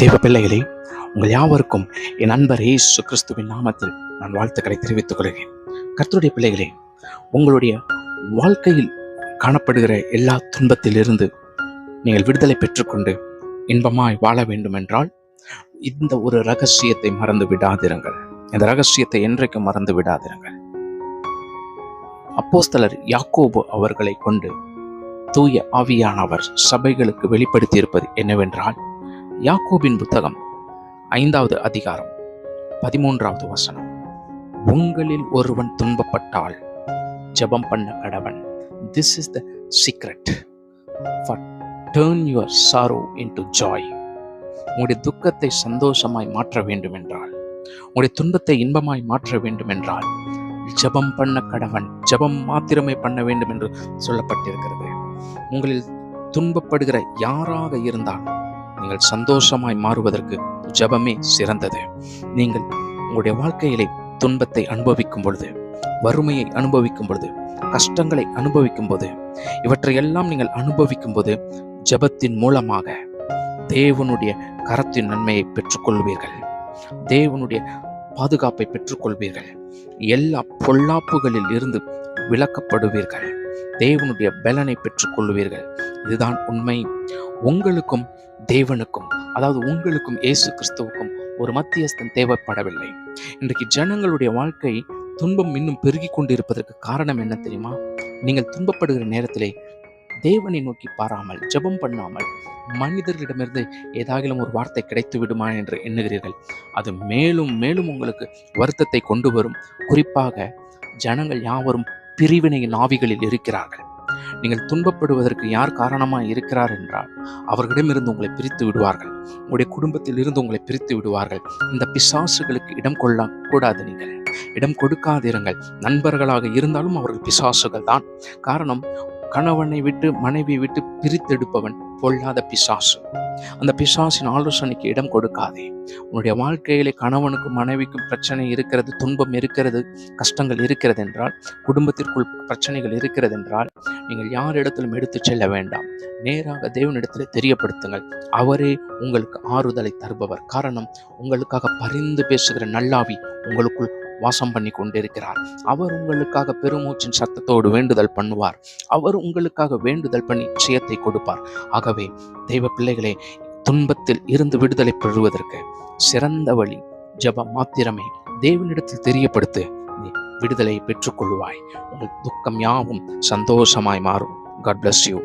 தேவ பிள்ளைகளே, உங்கள் யாவருக்கும் என் நண்பர் இயேசு கிறிஸ்துவின் நாமத்தில் நான் வாழ்த்துக்களை தெரிவித்துக் கொள்கிறேன். கர்த்தருடைய பிள்ளைகளே, உங்களுடைய வாழ்க்கையில் காணப்படுகிற எல்லா துன்பத்திலிருந்து நீங்கள் விடுதலை பெற்றுக்கொண்டு இன்பமாய் வாழ வேண்டும் என்றால் இந்த ஒரு ரகசியத்தை மறந்து விடாதிருங்கள். இந்த ரகசியத்தை என்றைக்கும் மறந்து விடாதிருங்கள். அப்போஸ்தலர் யாக்கோபு அவர்களை கொண்டு தூய ஆவியானவர் சபைகளுக்கு வெளிப்படுத்தி இருப்பது என்னவென்றால், யாக்கோபின் புத்தகம் 5வது அதிகாரம் 13வது வசனம், உங்களில் ஒருவன் துன்பப்பட்டால் ஜெபம் பண்ண கடவன். This is the secret for turn your sorrow into joy. உங்களுடைய துக்கத்தை சந்தோஷமாய் மாற்ற வேண்டும் என்றால், உங்களுடைய துன்பத்தை இன்பமாய் மாற்ற வேண்டும் என்றால் ஜெபம் பண்ண கடவன். ஜெபம் மாத்திரமே பண்ண வேண்டும் என்று சொல்லப்பட்டிருக்கிறது. உங்களில் துன்பப்படுகிற யாராக இருந்தாலும் நீங்கள் சந்தோஷமாய் மாறுவதற்கு ஜெபமே சிறந்தது. நீங்கள் உங்களுடைய வாழ்க்கையிலே துன்பத்தை அனுபவிக்கும் பொழுது, வறுமையை அனுபவிக்கும் பொழுது, கஷ்டங்களை அனுபவிக்கும் போது, இவற்றையெல்லாம் நீங்கள் அனுபவிக்கும் போது ஜெபத்தின் மூலமாக தேவனுடைய கரத்தின் நன்மையை பெற்றுக்கொள்வீர்கள். தேவனுடைய பாதுகாப்பை பெற்றுக்கொள்வீர்கள். எல்லா பொல்லாப்புகளில் இருந்து விலக்கப்படுவீர்கள். தேவனுடைய பலனை பெற்றுக்கொள்வீர்கள். இதுதான் உண்மை. உங்களுக்கும் தேவனுக்கும், அதாவது உங்களுக்கும் இயேசு கிறிஸ்துவுக்கும் ஒரு மத்தியஸ்தன் தேவைப்படவில்லை. இன்றைக்கு ஜனங்களுடைய வாழ்க்கை துன்பம் இன்னும் பெருகி கொண்டு இருப்பதற்கு காரணம் என்ன தெரியுமா? நீங்கள் துன்பப்படுகிற நேரத்திலே தேவனை நோக்கி பாராமல், ஜெபம் பண்ணாமல், மனிதர்களிடமிருந்து ஏதாகிலும் ஒரு வார்த்தை கிடைத்து விடுமா என்று எண்ணுகிறீர்கள். அது மேலும் மேலும் உங்களுக்கு வருத்தத்தை கொண்டு வரும். குறிப்பாக ஜனங்கள் யாவரும் பிரிவினையின் ஆவிகளில் இருக்கிறார்கள். நீங்கள் துன்பப்படுவதற்கு யார் காரணமாக இருக்கிறார் என்றால் அவர்களிடமிருந்து உங்களை பிரித்து விடுவார்கள். உங்களுடைய குடும்பத்தில் இருந்து உங்களை பிரித்து விடுவார்கள். இந்த பிசாசுகளுக்கு இடம் கொள்ள கூடாது. நீங்கள் இடம் கொடுக்காதிருங்கள். நண்பர்களாக இருந்தாலும் அவர்கள் பிசாசுகள் தான். காரணம், கணவனை விட்டு மனைவியை விட்டு பிரித்தெடுப்பவன் பொல்லாத பிசாசு. அந்த பிசாசின் ஆலோசனைக்கு இடம் கொடுக்காதே. உன்னுடைய வாழ்க்கையிலே கணவனுக்கும் மனைவிக்கும் பிரச்சனை இருக்கிறது, துன்பம் இருக்கிறது, கஷ்டங்கள் இருக்கிறது என்றால், குடும்பத்திற்குள் பிரச்சனைகள் இருக்கிறது என்றால், நீங்கள் யாரிடத்திலும் எடுத்து செல்ல வேண்டாம். நேராக தேவனிடத்தில் தெரியப்படுத்துங்கள். அவரே உங்களுக்கு ஆறுதலை தருபவர். காரணம், உங்களுக்காக பரிந்து பேசுகிற நல்லாவி உங்களுக்குள் வாசம் பண்ணி கொண்டிருக்கிறார். அவர் உங்களுக்காக பெருமூச்சின் சத்தத்தோடு வேண்டுதல் பண்ணுவார். அவர் உங்களுக்காக வேண்டுதல் பண்ணி நிச்சயத்தை கொடுப்பார். ஆகவே தெய்வ பிள்ளைகளே, துன்பத்தில் இருந்து விடுதலை பெறுவதற்கு சிறந்த வழி ஜெபம் மாத்திரமே. தேவனிடத்தில் தெரியப்படுத்து, விடுதலை பெற்றுக்கொள்வாய். உங்கள் துக்கம் யாவும் சந்தோஷமாய் மாறும். God bless you.